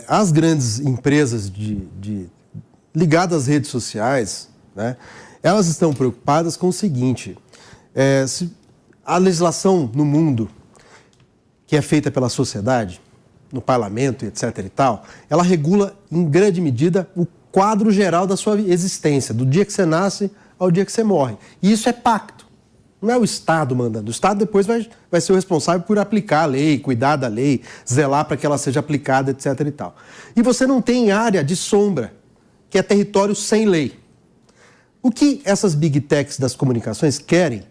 As grandes empresas ligadas às redes sociais, né, elas estão preocupadas com o seguinte: a legislação no mundo, que é feita pela sociedade, no parlamento, etc. e tal, ela regula em grande medida o quadro geral da sua existência, do dia que você nasce ao dia que você morre. E isso é pacto. Não é o Estado mandando. O Estado depois vai ser o responsável por aplicar a lei, cuidar da lei, zelar para que ela seja aplicada, etc. e tal. E você não tem área de sombra, que é território sem lei. O que essas big techs das comunicações querem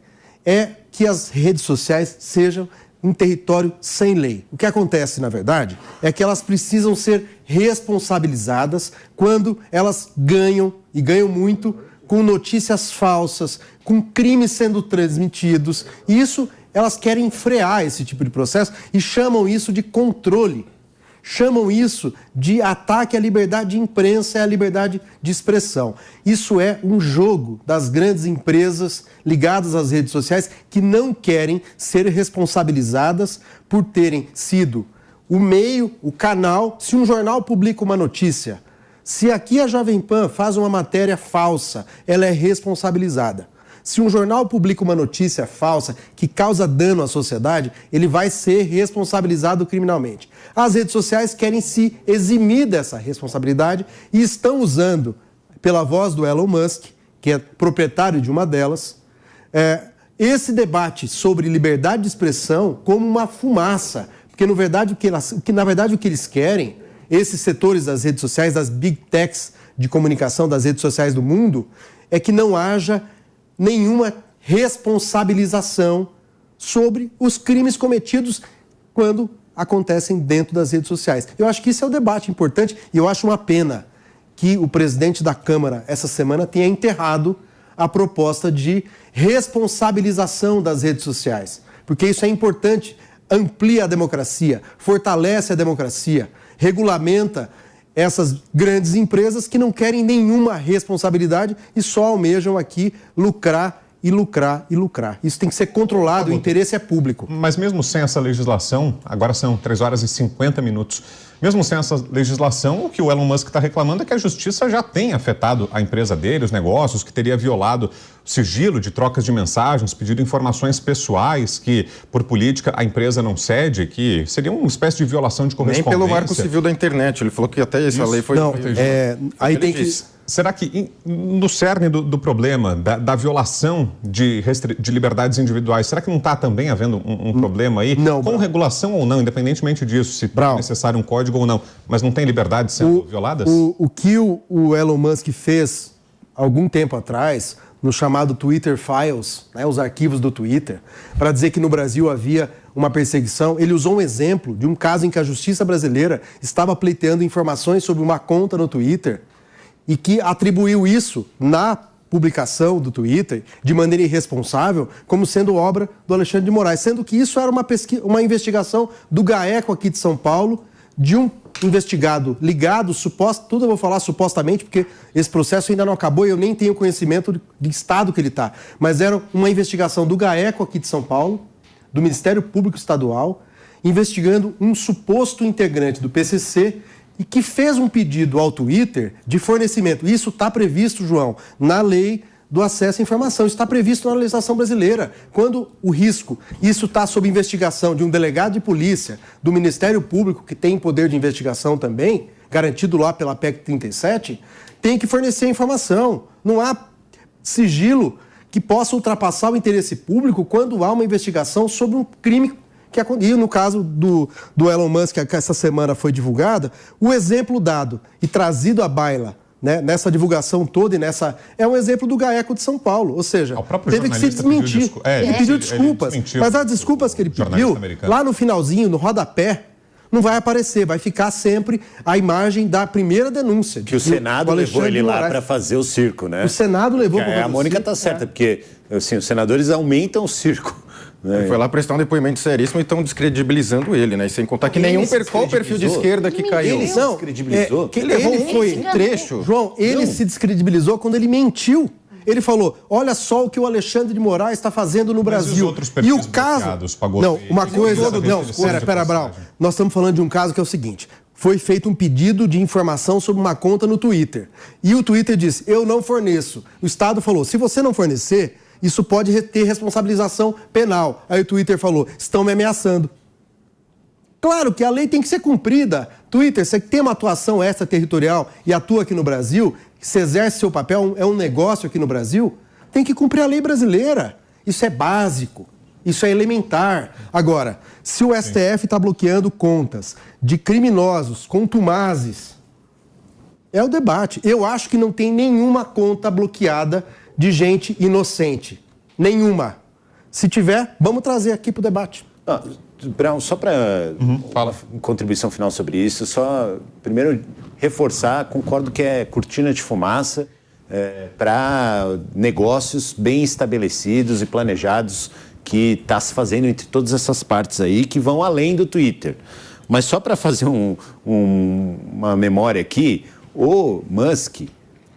é que as redes sociais sejam um território sem lei. O que acontece, na verdade, é que elas precisam ser responsabilizadas quando elas ganham, e ganham muito, com notícias falsas, com crimes sendo transmitidos. E isso, elas querem frear esse tipo de processo e chamam isso de controle. Chamam isso de ataque à liberdade de imprensa e à liberdade de expressão. Isso é um jogo das grandes empresas ligadas às redes sociais que não querem ser responsabilizadas por terem sido o meio, o canal. Se um jornal publica uma notícia, se aqui a Jovem Pan faz uma matéria falsa, ela é responsabilizada. Se um jornal publica uma notícia falsa que causa dano à sociedade, ele vai ser responsabilizado criminalmente. As redes sociais querem se eximir dessa responsabilidade e estão usando, pela voz do Elon Musk, que é proprietário de uma delas, esse debate sobre liberdade de expressão como uma fumaça. Porque, na verdade, o que eles querem, esses setores das redes sociais, das big techs de comunicação das redes sociais do mundo, é que não haja nenhuma responsabilização sobre os crimes cometidos quando acontecem dentro das redes sociais. Eu acho que isso é um debate importante e eu acho uma pena que o presidente da Câmara, essa semana, tenha enterrado a proposta de responsabilização das redes sociais. Porque isso é importante, amplia a democracia, fortalece a democracia, regulamenta essas grandes empresas que não querem nenhuma responsabilidade e só almejam aqui lucrar e lucrar e lucrar. Isso tem que ser controlado, o interesse é público. Mas mesmo sem essa legislação, agora são 3 horas e 50 minutos, mesmo sem essa legislação, o que o Elon Musk está reclamando é que a justiça já tem afetado a empresa dele, os negócios, que teria violado o sigilo de trocas de mensagens, pedido informações pessoais que, por política, a empresa não cede, que seria uma espécie de violação de correspondência. Nem pelo Marco Civil da internet, ele falou que até essa lei foi... Não, aí tem que... Será que no cerne do problema, da violação de liberdades individuais, será que não está também havendo um problema aí? Não, com regulação ou não, independentemente disso, se é necessário um código ou não, mas não tem liberdades sendo violadas? O que o Elon Musk fez algum tempo atrás, no chamado Twitter Files, né, os arquivos do Twitter, para dizer que no Brasil havia uma perseguição, ele usou um exemplo de um caso em que a justiça brasileira estava pleiteando informações sobre uma conta no Twitter e que atribuiu isso na publicação do Twitter, de maneira irresponsável, como sendo obra do Alexandre de Moraes, sendo que isso era uma investigação do GAECO aqui de São Paulo, de um investigado ligado, tudo eu vou falar supostamente, porque esse processo ainda não acabou e eu nem tenho conhecimento de estado que ele está, mas era uma investigação do GAECO aqui de São Paulo, do Ministério Público Estadual, investigando um suposto integrante do PCC e que fez um pedido ao Twitter de fornecimento. Isso está previsto, João, na lei do acesso à informação. Isso está previsto na legislação brasileira. Quando o risco, isso está sob investigação de um delegado de polícia, do Ministério Público, que tem poder de investigação também, garantido lá pela PEC 37, tem que fornecer informação. Não há sigilo que possa ultrapassar o interesse público quando há uma investigação sobre um crime. E no caso do Elon Musk, que essa semana foi divulgada, o exemplo dado e trazido à baila, né, nessa divulgação toda e é um exemplo do GAECO de São Paulo. Ou seja, teve que se desmentir. Ele pediu desculpas. Mas as desculpas que ele pediu, lá no finalzinho, no rodapé, não vai aparecer, vai ficar sempre a imagem da primeira denúncia. Que o Senado levou ele lá para fazer o circo, né? O Senado levou para fazer o circo. A Mônica está certa, porque assim, os senadores aumentam o circo. Ele foi lá prestar um depoimento seríssimo e estão descredibilizando ele, né? E sem contar que nenhum perfil de esquerda que caiu. Ele se descredibilizou. Ele foi trecho. João, ele se descredibilizou quando ele mentiu. Ele falou, olha só o que o Alexandre de Moraes está fazendo no Brasil. Os outros perfis e o caso... Não, uma coisa... Não, espera, Brau. Nós estamos falando de um caso que é o seguinte... Foi feito um pedido de informação sobre uma conta no Twitter. E o Twitter disse, eu não forneço. O Estado falou, se você não fornecer, isso pode ter responsabilização penal. Aí o Twitter falou, estão me ameaçando. Claro que a lei tem que ser cumprida. Twitter, você tem uma atuação extraterritorial e atua aqui no Brasil, você exerce seu papel, é um negócio aqui no Brasil, tem que cumprir a lei brasileira. Isso é básico. Isso é elementar. Agora, se o STF está bloqueando contas de criminosos contumazes, é o debate. Eu acho que não tem nenhuma conta bloqueada de gente inocente. Nenhuma. Se tiver, vamos trazer aqui para o debate. Brau, só para contribuição final sobre isso, só primeiro reforçar, concordo que é cortina de fumaça para negócios bem estabelecidos e planejados que está se fazendo entre todas essas partes aí, que vão além do Twitter. Mas só para fazer uma memória aqui, o Musk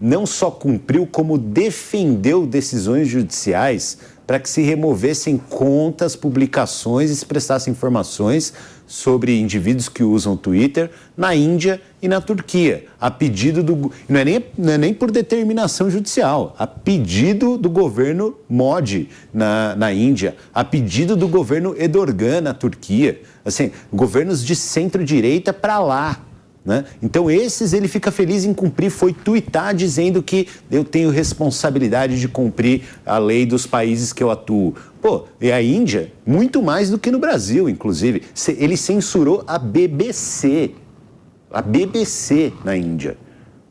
não só cumpriu, como defendeu decisões judiciais para que se removessem contas, publicações e se prestassem informações sobre indivíduos que usam o Twitter na Índia e na Turquia, a pedido do... Não é nem por determinação judicial, a pedido do governo Modi na Índia, a pedido do governo Erdogan na Turquia, assim, governos de centro-direita para lá. Né? Então esses ele fica feliz em cumprir, foi tuitar dizendo que eu tenho responsabilidade de cumprir a lei dos países que eu atuo. Pô, e a Índia, muito mais do que no Brasil, inclusive. Ele censurou a BBC na Índia.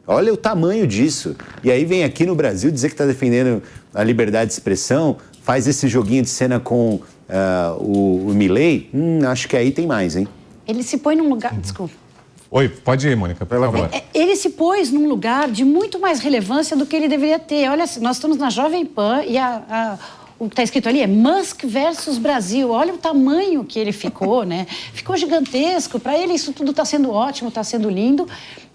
Olha o tamanho disso. E aí vem aqui no Brasil dizer que está defendendo a liberdade de expressão, faz esse joguinho de cena com o Milei. Acho que aí tem mais, hein? Ele se põe num lugar... Desculpa. Oi, pode ir, Mônica, por favor. Ele se pôs num lugar de muito mais relevância do que ele deveria ter. Olha, nós estamos na Jovem Pan e o que está escrito ali é Musk versus Brasil. Olha o tamanho que ele ficou, né? Ficou gigantesco. Para ele isso tudo está sendo ótimo, está sendo lindo.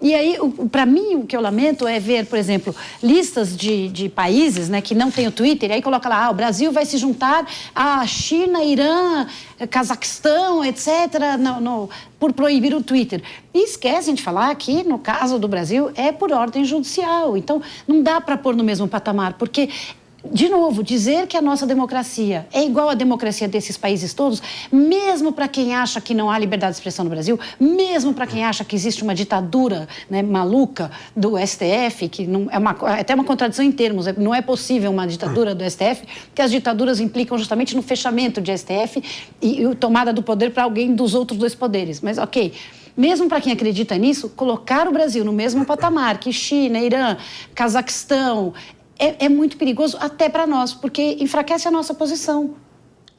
E aí, para mim, o que eu lamento é ver, por exemplo, listas de países, né, que não tem o Twitter. E aí coloca lá, o Brasil vai se juntar a China, Irã, Cazaquistão, etc., por proibir o Twitter. E esquecem de falar que, no caso do Brasil, é por ordem judicial. Então, não dá para pôr no mesmo patamar, porque... De novo, dizer que a nossa democracia é igual à democracia desses países todos, mesmo para quem acha que não há liberdade de expressão no Brasil, mesmo para quem acha que existe uma ditadura, né, maluca do STF, que não, é até uma contradição em termos, não é possível uma ditadura do STF, porque as ditaduras implicam justamente no fechamento de STF e tomada do poder para alguém dos outros dois poderes. Mas, ok... Mesmo para quem acredita nisso, colocar o Brasil no mesmo patamar que China, Irã, Cazaquistão... É muito perigoso até para nós, porque enfraquece a nossa posição.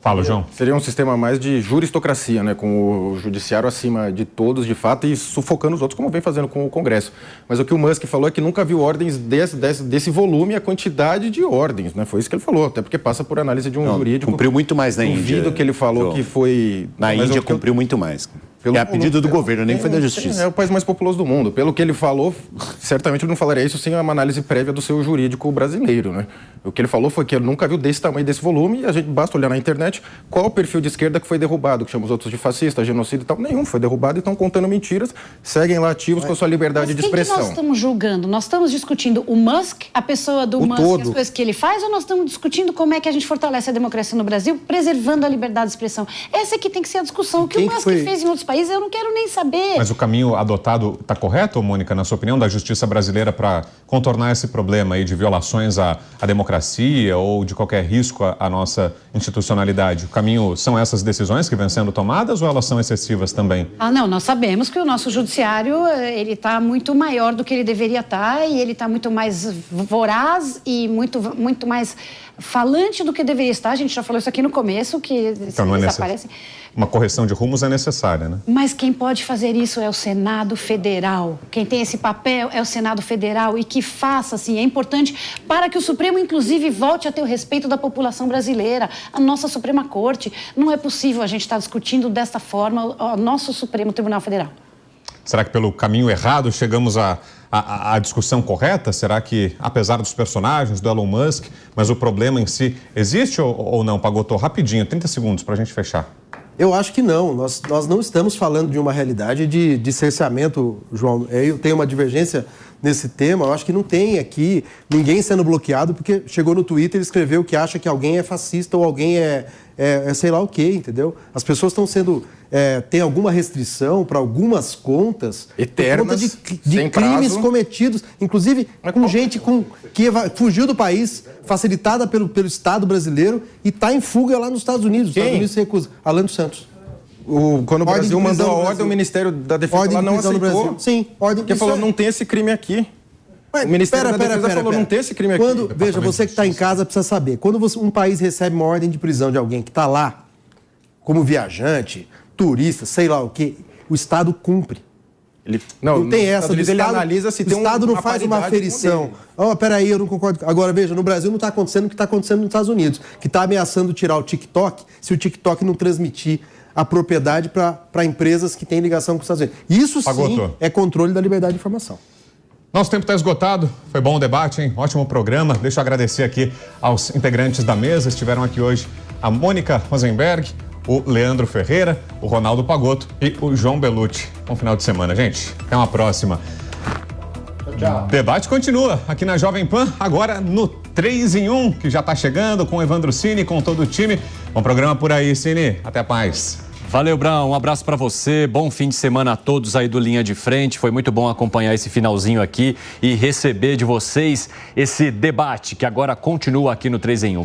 Fala, João. Seria um sistema mais de juristocracia, né? Com o judiciário acima de todos, de fato, e sufocando os outros, como vem fazendo com o Congresso. Mas o que o Musk falou é que nunca viu ordens desse volume e a quantidade de ordens, né? Foi isso que ele falou, até porque passa por análise de um jurídico. Cumpriu muito mais na Índia. Duvido que ele falou, João, que foi... Na Índia cumpriu muito mais. É a pedido do governo, nem foi da justiça. É o país mais populoso do mundo. Pelo que ele falou, certamente ele não falaria isso sem uma análise prévia do seu jurídico brasileiro, né? O que ele falou foi que ele nunca viu desse tamanho, desse volume, e a gente basta olhar na internet qual o perfil de esquerda que foi derrubado, que chama os outros de fascista, genocida e tal. Nenhum foi derrubado e estão contando mentiras, seguem lá ativos com a sua liberdade de expressão. Mas quem que nós estamos julgando? Nós estamos discutindo o Musk, a pessoa do Musk e as coisas que ele faz, ou nós estamos discutindo como é que a gente fortalece a democracia no Brasil, preservando a liberdade de expressão? Essa que tem que ser a discussão. O que o Musk fez em outros países, eu não quero nem saber. Mas o caminho adotado está correto, Mônica, na sua opinião, da justiça brasileira para contornar esse problema aí de violações à democracia ou de qualquer risco à nossa institucionalidade? O caminho são essas decisões que vêm sendo tomadas ou elas são excessivas também? Não, nós sabemos que o nosso judiciário ele está muito maior do que ele deveria estar e ele está muito mais voraz e muito mais falante do que deveria estar. A gente já falou isso aqui no começo, que então, não desaparecem. Uma correção de rumos é necessária, né? Mas quem pode fazer isso é o Senado Federal. Quem tem esse papel é o Senado Federal e que faça, assim, é importante para que o Supremo, inclusive, volte a ter o respeito da população brasileira, a nossa Suprema Corte. Não é possível a gente estar discutindo desta forma o nosso Supremo Tribunal Federal. Será que pelo caminho errado chegamos à discussão correta? Será que, apesar dos personagens, do Elon Musk, mas o problema em si existe ou não, Pagotto? Rapidinho, 30 segundos para a gente fechar. Eu acho que não. Nós não estamos falando de uma realidade de cerceamento, João. Eu tenho uma divergência nesse tema. Eu acho que não tem aqui ninguém sendo bloqueado porque chegou no Twitter e escreveu que acha que alguém é fascista ou alguém é sei lá o quê, entendeu? As pessoas estão sendo... tem alguma restrição para algumas contas eternas, por conta de crimes cometidos, inclusive com gente que fugiu do país, facilitada pelo Estado brasileiro e está em fuga lá nos Estados Unidos. Os Estados Unidos se recusa. Alan dos Santos. Quando o Brasil mandou a ordem, o Ministério da Defesa lá não aceitou. Sim, ordem porque falou, não tem esse crime aqui. O Ministério da Defesa falou, não tem esse crime aqui. Veja, você que está em casa precisa saber. Quando um país recebe uma ordem de prisão de alguém que está lá, como viajante, turista, sei lá o quê, o Estado cumpre. Não tem essa. Ele analisa se tem o Estado não faz uma aferição. Peraí, eu não concordo. Agora, veja, no Brasil não está acontecendo o que está acontecendo nos Estados Unidos, que está ameaçando tirar o TikTok se o TikTok não transmitir a propriedade para empresas que têm ligação com os Estados Unidos. Isso sim é controle da liberdade de informação. Nosso tempo está esgotado. Foi bom o debate, hein? Ótimo programa. Deixa eu agradecer aqui aos integrantes da mesa. Estiveram aqui hoje a Mônica Rosenberg, o Leandro Ferreira, o Ronaldo Pagotto e o João Bellucci. Bom final de semana, gente. Até uma próxima. Tchau. Debate continua aqui na Jovem Pan, agora no 3 em 1, que já está chegando com o Evandro Cini, com todo o time. Bom programa por aí, Cini. Até mais. Valeu, Brão. Um abraço para você. Bom fim de semana a todos aí do Linha de Frente. Foi muito bom acompanhar esse finalzinho aqui e receber de vocês esse debate que agora continua aqui no 3 em 1.